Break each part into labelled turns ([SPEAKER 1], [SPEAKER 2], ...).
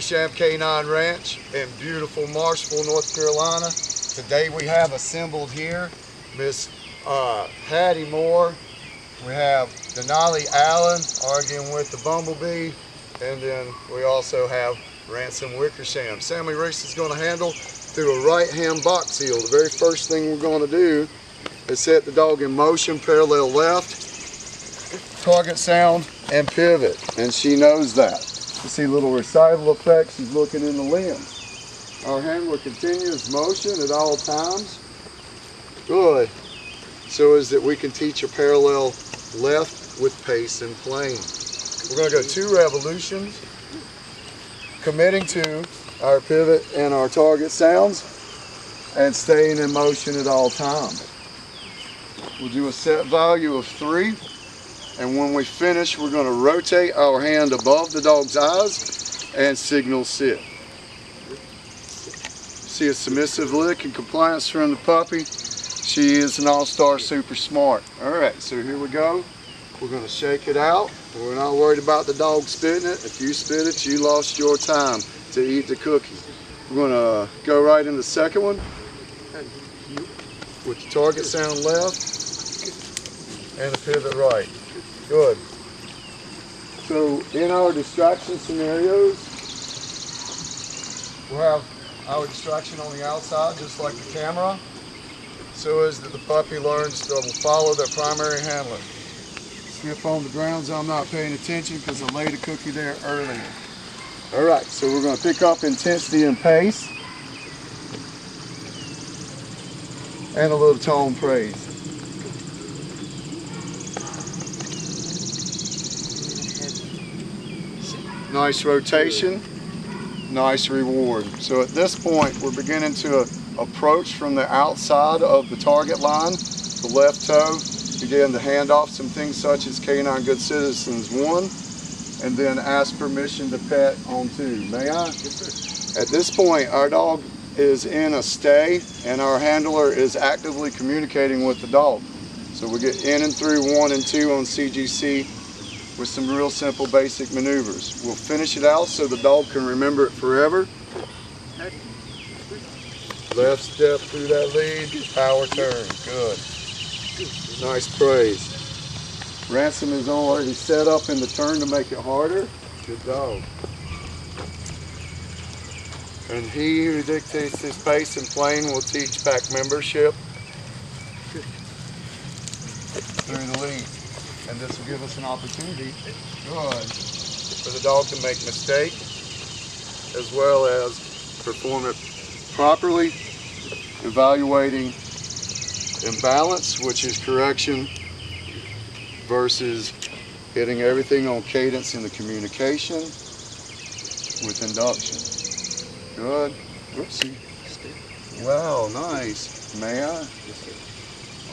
[SPEAKER 1] Wickersham Canine Ranch in beautiful Marshville, North Carolina. Today we have assembled here Miss Hattie Moore. We have Denali Allen arguing with the Bumblebee, and then we also have Ransom Wickersham. Sammy Reese is going to handle through a right hand box heel. The very first thing we're going to do is set the dog in motion, parallel left, target sound, and pivot, and she knows that. You see little recital effects, she's looking in the lens. Our handler continues motion at all times. Good. So is that we can teach a parallel left with pace and plane. We're going to go 2 revolutions, committing to our pivot and our target sounds, and staying in motion at all times. We'll do a set value of 3. And when we finish, we're going to rotate our hand above the dog's eyes and signal sit. See a submissive lick and compliance from the puppy. She is an all-star, super smart. All right, so here we go. We're going to shake it out. We're not worried about the dog spitting it. If you spit it, you lost your time to eat the cookie. We're going to go right in the second one with the target sound left and the pivot right. Good. So in our distraction scenarios, we'll have our distraction on the outside, just like the camera, so as that the puppy learns to follow their primary handler. Skip on the grounds, I'm not paying attention because I laid a cookie there earlier. All right, so we're going to pick up intensity and pace, and a little tone praise. Nice rotation, nice reward. So at this point, we're beginning to approach from the outside of the target line, the left toe, begin to hand off some things such as Canine Good Citizens 1, and then ask permission to pet on 2. May I? Yes, sir. At this point, our dog is in a stay, and our handler is actively communicating with the dog. So we get in and through 1 and 2 on CGC, with some real simple basic maneuvers. We'll finish it out so the dog can remember it forever. Left step through that lead, power turn, good. Nice praise. Ransom is already set up in the turn to make it harder. Good dog. And he who dictates this pace and plane will teach pack membership through the lead. And this will give us an opportunity, good, for the dog to make mistakes as well as perform it properly, evaluating imbalance, which is correction, versus hitting everything on cadence in the communication with induction. Good. Whoopsie. Wow, nice. May I?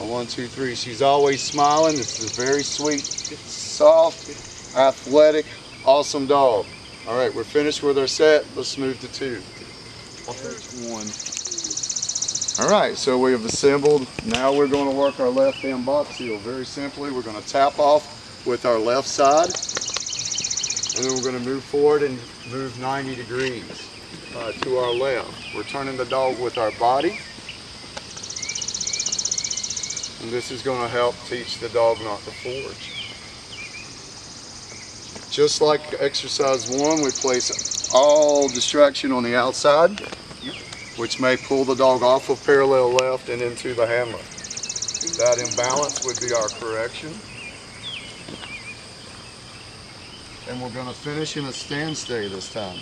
[SPEAKER 1] A 1, 2, 3. She's always smiling. This is a very sweet, soft, athletic, awesome dog. All right, we're finished with our set. Let's move to 2. 1. All right, so we have assembled. Now we're going to work our left hand box heel. Very simply, we're going to tap off with our left side, and then we're going to move forward and move 90 degrees to our left. We're turning the dog with our body. And this is going to help teach the dog not to forge. Just like exercise 1, we place all distraction on the outside, which may pull the dog off of parallel left and into the handler. That imbalance would be our correction. And we're going to finish in a stand stay this time.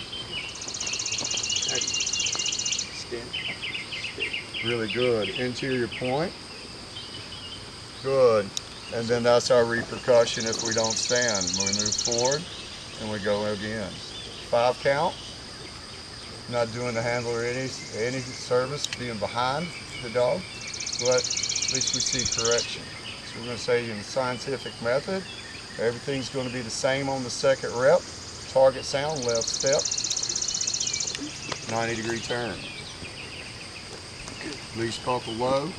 [SPEAKER 1] Really good. Interior point. Good. And then that's our repercussion if we don't stand. We move forward and we go again. 5 count. Not doing the handler any service, being behind the dog, but at least we see correction. So we're going to say in the scientific method, everything's going to be the same on the second rep. Target sound, left step, 90-degree turn. Leash buckle low,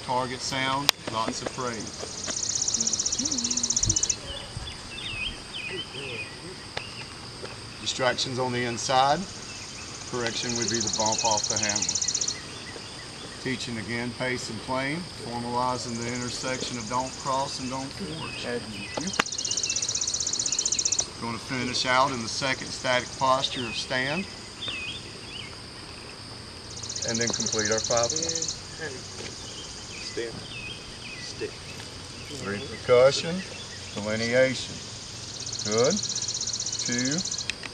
[SPEAKER 1] target sound, lots of praise. Distractions on the inside. Correction would be the bump off the handle. Teaching again, pace and plane. Formalizing the intersection of don't cross and don't forge. Going to finish out in the second static posture of stand. And then complete our 5 points.
[SPEAKER 2] Stand. Stick.
[SPEAKER 1] Repercussion. Delineation. Good. 2,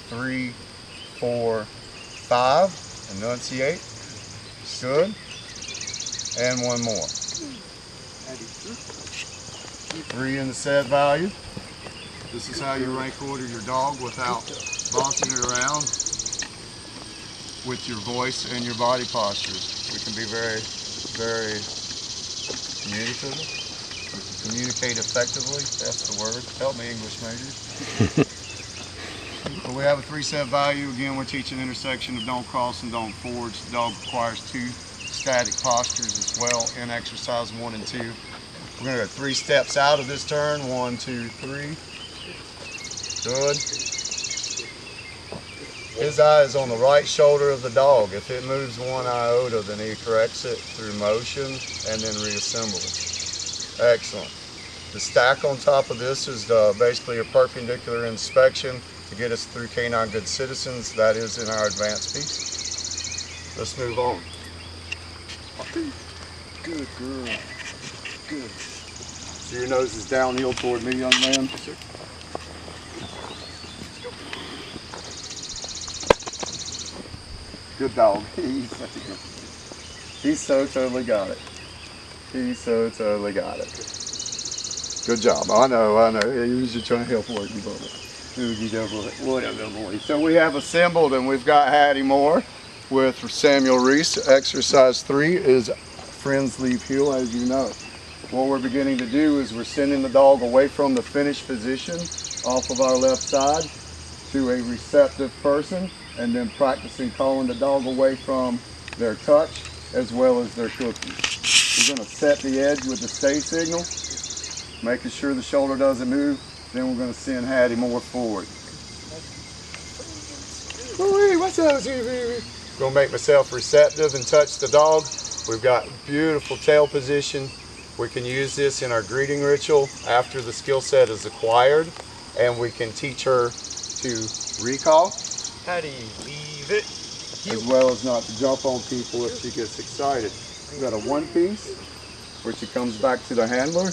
[SPEAKER 1] 3, 4, 5. Enunciate. Good. And one more. 3 in the set value. This is how you rank order your dog without bossing it around with your voice and your body postures. We can be very, very communicative. We can communicate effectively. That's the word. Help me, English majors. But we have a 3 set value. Again, we're teaching intersection of don't cross and don't forge. The dog requires 2 static postures as well in exercise 1 and 2. We're going to go 3 steps out of this turn. 1, 2, 3. Good. His eye is on the right shoulder of the dog. If it moves 1 iota, then he corrects it through motion and then reassembles. Excellent. The stack on top of this is basically a perpendicular inspection to get us through Canine Good Citizens. That is in our advanced piece. Let's move on. Good girl. Good. So your nose is downhill toward me, young man. Yes, sir. Good dog. He's such a good. He's so totally got it. He's so totally got it. Good job. I know. He was just trying to help work you, brother. What a good boy. So we have assembled and we've got Hattie Moore with Samuel Reese. Exercise 3 is friends leave heel, as you know. What we're beginning to do is we're sending the dog away from the finished position off of our left side to a receptive person, and then practicing calling the dog away from their touch as well as their cookie. We're going to set the edge with the stay signal, making sure the shoulder doesn't move. Then we're going to send Hattie Moore forward. What's up? Going to make myself receptive and touch the dog. We've got beautiful tail position. We can use this in our greeting ritual after the skill set is acquired, and we can teach her to recall.
[SPEAKER 2] Hattie, leave it.
[SPEAKER 1] As well as not to jump on people if she gets excited. We've got a 1 piece where she comes back to the handler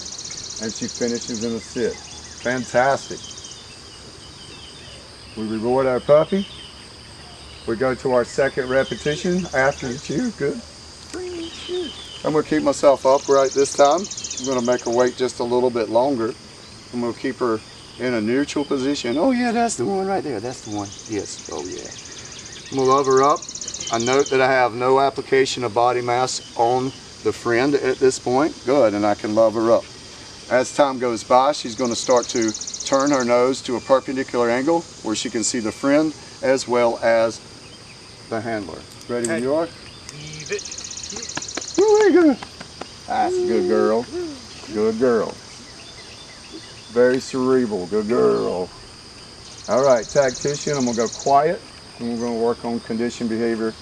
[SPEAKER 1] and she finishes in a sit. Fantastic. We reward our puppy. We go to our second repetition after the chew. Good. I'm going to keep myself upright this time. I'm going to make her wait just a little bit longer. I'm going to keep her in a neutral position. Oh yeah, that's the one right there. That's the one. Yes. Oh yeah. I'm going to love her up. I note that I have no application of body mass on the friend at this point. Good. And I can love her up. As time goes by, she's going to start to turn her nose to a perpendicular angle where she can see the friend as well as the handler. Ready when you are?
[SPEAKER 2] Leave it.
[SPEAKER 1] That's a good girl. Good girl. Very cerebral. Good girl. All right, tactician. I'm going to go quiet, and we're going to work on conditioned behavior,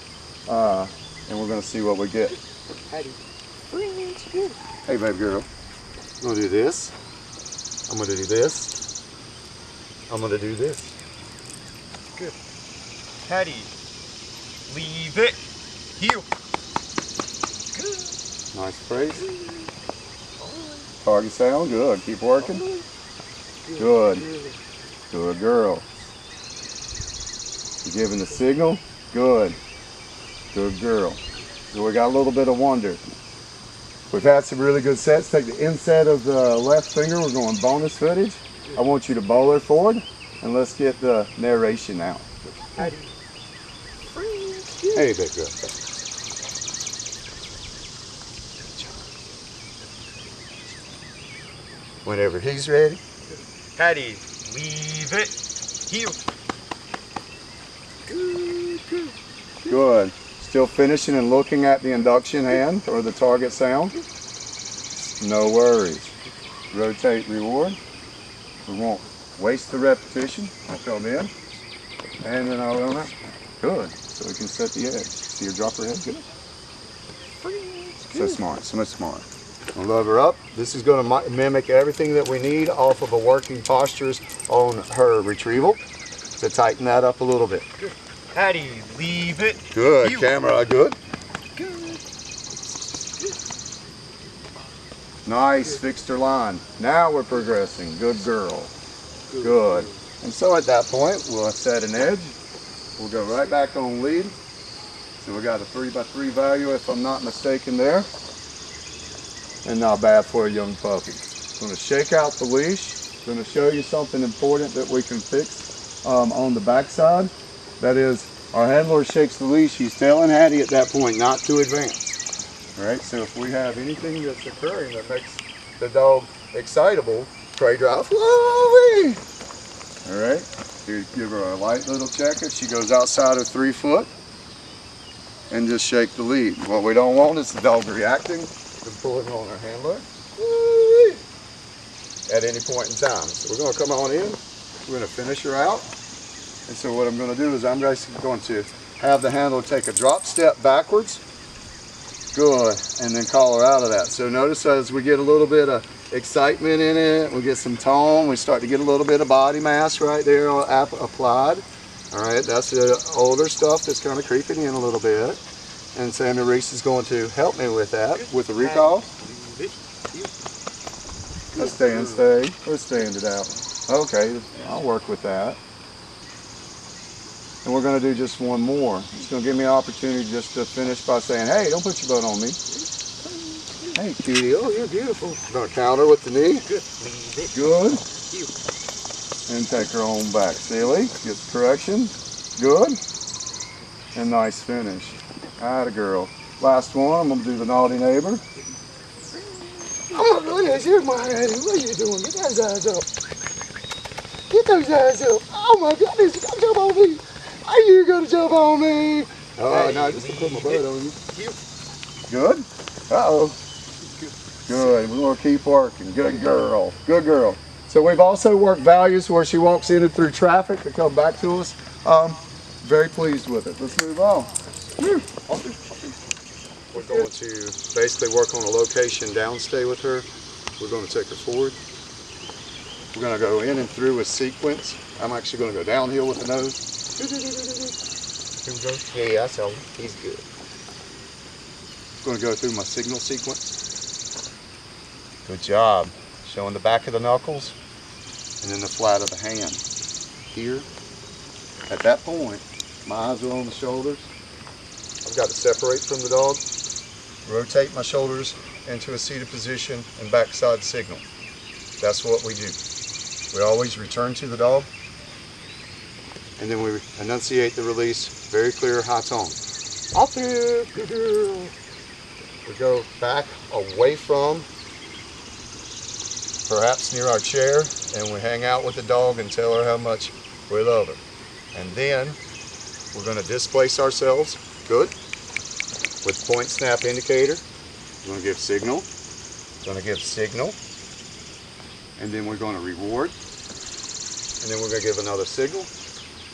[SPEAKER 1] and we're going to see what we get. Hey, baby girl. I'm going to do this. I'm going to do this. I'm going to do this.
[SPEAKER 2] Good. Hattie, leave it. Heel. Good.
[SPEAKER 1] Nice phrase. Target sound. Good. Keep working. Good. Good girl. You're giving the signal. Good. Good girl. So we got a little bit of wonder. We've had some really good sets. Take the inset of the left finger. We're going bonus footage. I want you to bowl her forward, and let's get the narration out. Hey, big girl. Whenever he's ready.
[SPEAKER 2] Hattie, leave it. Heel. Good.
[SPEAKER 1] Good. Still finishing and looking at the induction hand or the target sound. No worries. Rotate reward. We won't waste the repetition. I'll come in.
[SPEAKER 3] And then I'll run it. Good. So we can set the edge. See her drop her head? Good. So smart. So much smart.
[SPEAKER 1] I'll love her up. This is going to mimic everything that we need off of a working postures on her retrieval to tighten that up a little bit.
[SPEAKER 2] Good. Hattie, leave it.
[SPEAKER 1] Good.
[SPEAKER 2] You.
[SPEAKER 1] Camera, good.
[SPEAKER 2] Good.
[SPEAKER 3] Nice. Fixed her line. Now we're progressing. Good girl. Good. And so at that point, we'll set an edge. We'll go right back on lead. So we got a 3x3 value, if I'm not mistaken there. And not bad for a young puppy. I'm going to shake out the leash. I'm going to show you something important that we can fix on the backside. That is, our handler shakes the leash. He's telling Hattie at that point not to advance. All right, so if we have anything that's occurring that makes the dog excitable, prey drive. Whoa-wee! All right, you give her a light little check. If she goes outside of 3 foot, and just shake the lead. What we don't want is the dog reacting and pulling on our handler at any point in time. So we're going to come on in. We're going to finish her out. And so what I'm going to do is I'm basically going to have the handler take a drop step backwards. Good. And then call her out of that. So notice as we get a little bit of excitement in it, we get some tone, we start to get a little bit of body mass right there applied. All right, that's the older stuff that's kind of creeping in a little bit. And Sammy Reese is going to help me with that, with the recall. Let's stay and stay. Let's stand it out. Okay, I'll work with that. And we're going to do just one more. It's going to give me an opportunity just to finish by saying, hey, don't put your butt on me. Hey, cutie. Oh, you're beautiful. I'm going to counter with the knee. Good. And take her on back. Silly. Gets correction. Good. And nice finish. Atta girl. Last one. I'm going to do the naughty neighbor. Oh my goodness, you're my Hattie. What are you doing? Get those eyes up. Get those eyes up. Oh my goodness, you got to jump on me. Are you going to jump on me? Oh, no, just to put my butt on you. Good? Uh-oh. Good. We're going to keep working. Good girl. Good girl. So we've also worked values where she walks in and through traffic to come back to us. Very pleased with it. Let's move on. We're going to basically work on a location downstay with her. We're going to take her forward. We're going to go in and through a sequence. I'm actually going to go downhill with the nose. Here we go.
[SPEAKER 2] Yeah, I saw him. He's good.
[SPEAKER 3] I'm going to go through my signal sequence. Good job. Showing the back of the knuckles and then the flat of the hand. Here, at that point, my eyes are on the shoulders. I've got to separate from the dog, rotate my shoulders into a seated position and backside signal. That's what we do. We always return to the dog and then we enunciate the release, very clear, high tone. Off there, good girl. We go back away from, perhaps near our chair, and we hang out with the dog and tell her how much we love her. And then we're going to displace ourselves, good, with point snap indicator. We're going to give signal, and then we're going to reward, and then we're going to give another signal.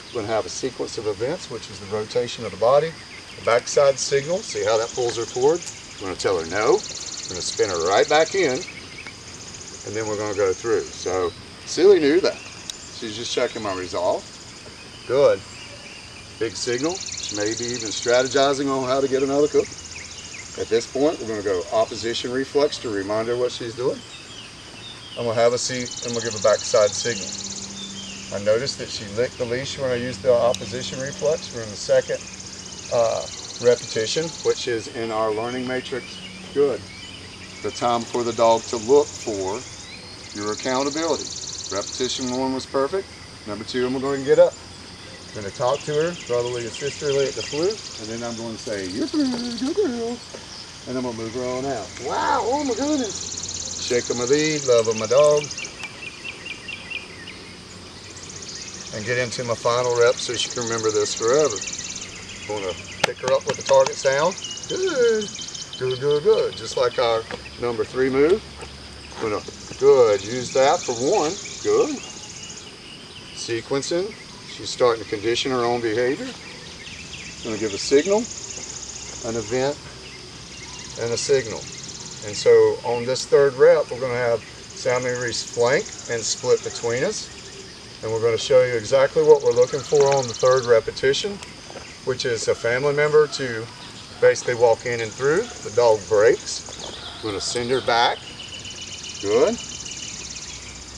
[SPEAKER 3] We're going to have a sequence of events, which is the rotation of the body, the backside signal, see how that pulls her forward. We're going to tell her no, we're going to spin her right back in, and then we're going to go through. So Silly knew that. She's just checking my resolve. Good. Big signal. She may be even strategizing on how to get another cookie. At this point, we're going to go opposition reflex to remind her what she's doing. I'm going to have a seat and we'll give a backside signal. I noticed that she licked the leash when I used the opposition reflex. We're in the second repetition, which is in our learning matrix. Good. The time for the dog to look for your accountability. Repetition 1 was perfect. Number 2, I'm going to get up. I'm going to talk to her, brotherly and sisterly at the flute, and then I'm going to say, you're good girl. And I'm going to move her on out. Wow, oh my goodness. Shake of my lead, love of my dog. And get into my final rep so she can remember this forever. I'm going to pick her up with the target sound. Good, good, good, good. Just like our number 3 move. Good, use that for 1. Good. Sequencing, She's starting to condition her own behavior. Going to give a signal, an event, and a signal. And so on this third rep, we're going to have Sammy Reese flank and split between us. And we're going to show you exactly what we're looking for on the third repetition, which is a family member to basically walk in and through. The dog breaks. We're going to send her back. Good.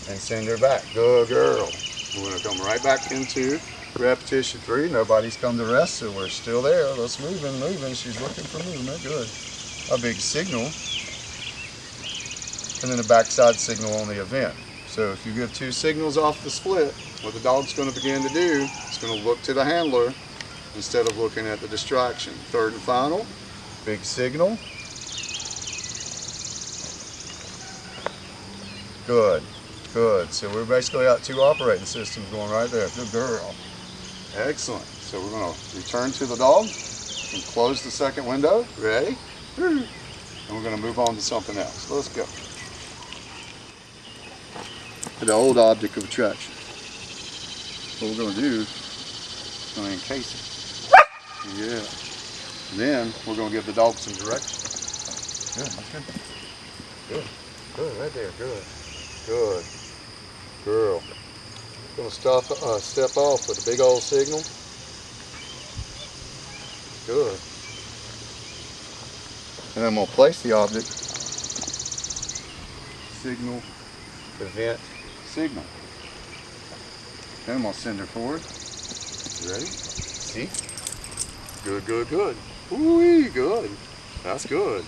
[SPEAKER 3] And send her back. Good girl. We're going to come right back into repetition 3. Nobody's come to rest, so we're still there. Let's moving. She's looking for movement. Good. A big signal. And then a backside signal on the event. So if you give 2 signals off the split, what the dog's going to begin to do, it's going to look to the handler instead of looking at the distraction. Third and final, big signal. Good, good. So we're basically got 2 operating systems going right there. Good girl. Excellent. So we're going to return to the dog and close the second window. Ready? And we're going to move on to something else. Let's go. The old object of attraction. What we're going to do is going to encase it. Yeah. Then we're going to give the dog some direction. Good, that's good. Good, good, right there, good. Good. Girl. Going to step off with a big old signal. Good. And I'm going to place the object. Signal, event, signal. Then I'm going to send her forward. You ready? See? Good, good, good. Ooh, good. That's good.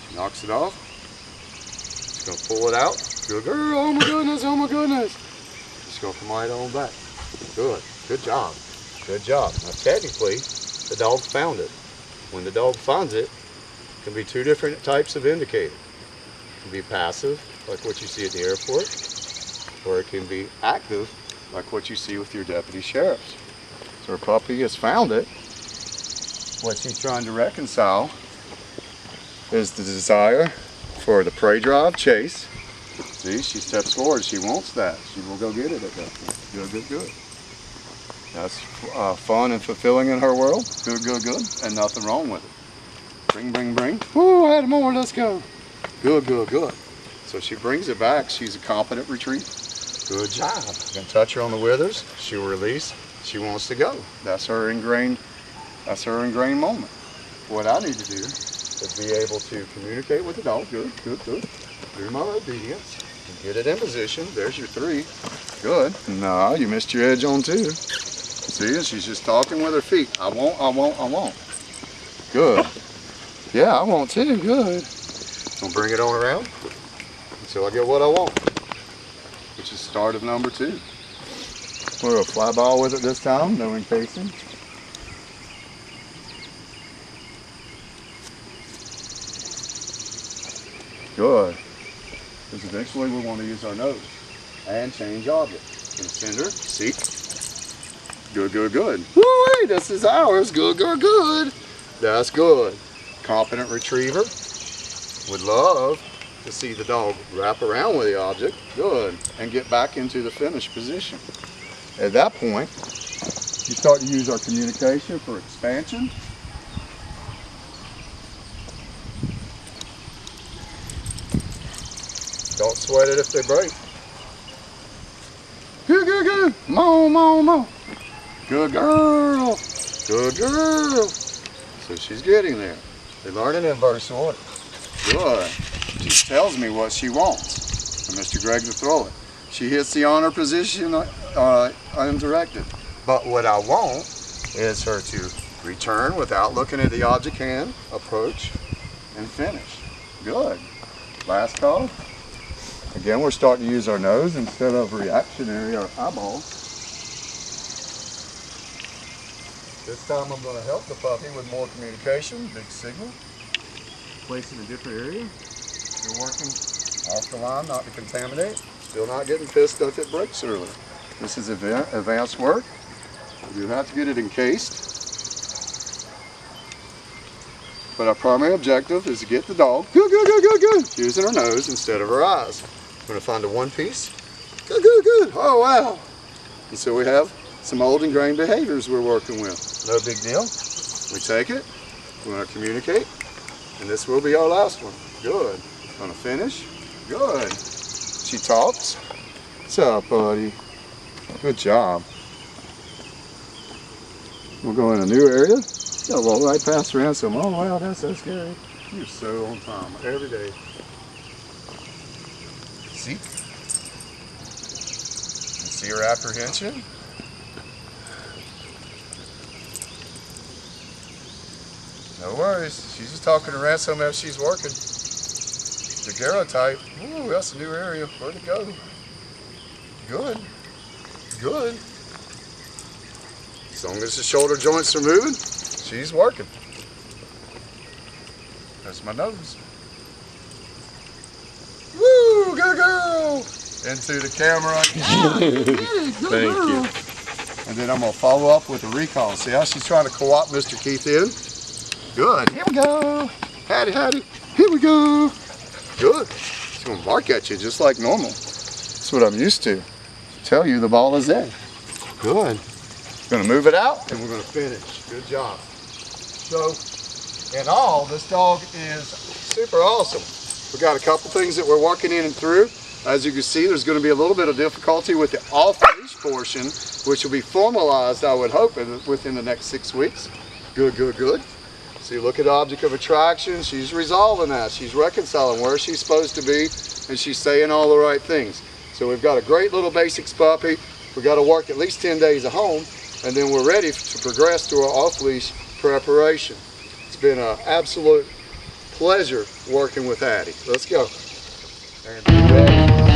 [SPEAKER 3] She knocks it off. She's going to pull it out. Good girl. Oh my goodness, oh my goodness. She's going to come right on back. Good. Good job. Good job. Now technically, the dog found it. When the dog finds it, it can be 2 different types of indicator. It can be passive, like what you see at the airport, or it can be active, like what you see with your deputy sheriffs. So her puppy has found it. What she's trying to reconcile is the desire for the prey drive chase. See, she steps forward. She wants that. She will go get it at that point. Good, good, good. That's fun and fulfilling in her world. Good, good, good. And nothing wrong with it. Bring, bring, bring. Woo, I had more. Let's go. Good, good, good. So she brings it back. She's a competent retriever. Good job. You can touch her on the withers. She'll release. She wants to go. That's her ingrained moment. What I need to do is be able to communicate with the dog. Good, good, good. Through my obedience. And get it in position. There's your 3. Good. No, you missed your edge on 2. See, she's just talking with her feet. I won't, I won't, I won't. Good. Yeah, I want too. Good. I'm gonna bring it on around until I get what I want, which is start of number 2. We're gonna fly ball with it this time, no encasing. Good. Because eventually we want to use our nose and change object. Gonna send her, seek. Good, good, good. Woo, this is ours. Good, good, good. That's good. Competent retriever. Would love to see the dog wrap around with the object. Good. And get back into the finished position. At that point, you start to use our communication for expansion. Don't sweat it if they break. Good, good, good. Mo, mo, mo. Good girl. Good girl. So she's getting there. They learn in inverse order. Good. She tells me what she wants for Mr. Greg to throw it. She hits the honor position undirected. But what I want is her to return without looking at the object hand, approach, and finish. Good. Last call. Again, we're starting to use our nose instead of reactionary, our eyeball. This time I'm going to help the puppy with more communication, big signal. Place in a different area. You're working off the line not to contaminate. Still not getting pissed if it breaks early. This is advanced work. You have to get it encased. But our primary objective is to get the dog, good, good, good, good, good, using her nose instead of her eyes. We're going to find a 1 piece. Good, good, good. Oh, wow. And so we have some old ingrained behaviors we're working with.
[SPEAKER 2] No big deal.
[SPEAKER 3] We take it, we're going to communicate, and this will be our last one. Good. Going to finish. Good. She talks. What's up, buddy? Good job. We'll go in a new area. Yeah, well, right past Ransom. Oh, wow, that's so scary. You're so on time every day.
[SPEAKER 1] See? You see her apprehension? No worries. She's just talking to Ransom as she's working. Daguerreotype. Ooh, that's a new area. Where'd it go? Good. Good. As long as the shoulder joints are moving, she's working. That's my nose. Woo, good girl. Into the camera.
[SPEAKER 2] Thank you.
[SPEAKER 1] And then I'm gonna follow up with a recall. See how she's trying to co-opt Mr. Keith in? Good. Here we go. Hattie, Hattie. Here we go. Good. She's gonna bark at you just like normal. That's what I'm used to. Tell you the ball is there. Good. Gonna move it out and we're gonna finish. Good job. So, in all, this dog is super awesome. We got a couple things that we're working in and through. As you can see, there's going to be a little bit of difficulty with the off-leash portion, which will be formalized, I would hope, within the next 6 weeks. Good, good, good. So you look at object of attraction, she's resolving that. She's reconciling where she's supposed to be, and she's saying all the right things. So we've got a great little basics puppy. We've got to work at least 10 days at home, and then we're ready to progress to our off-leash preparation. It's been an absolute pleasure working with Hattie. Let's go. And be ready.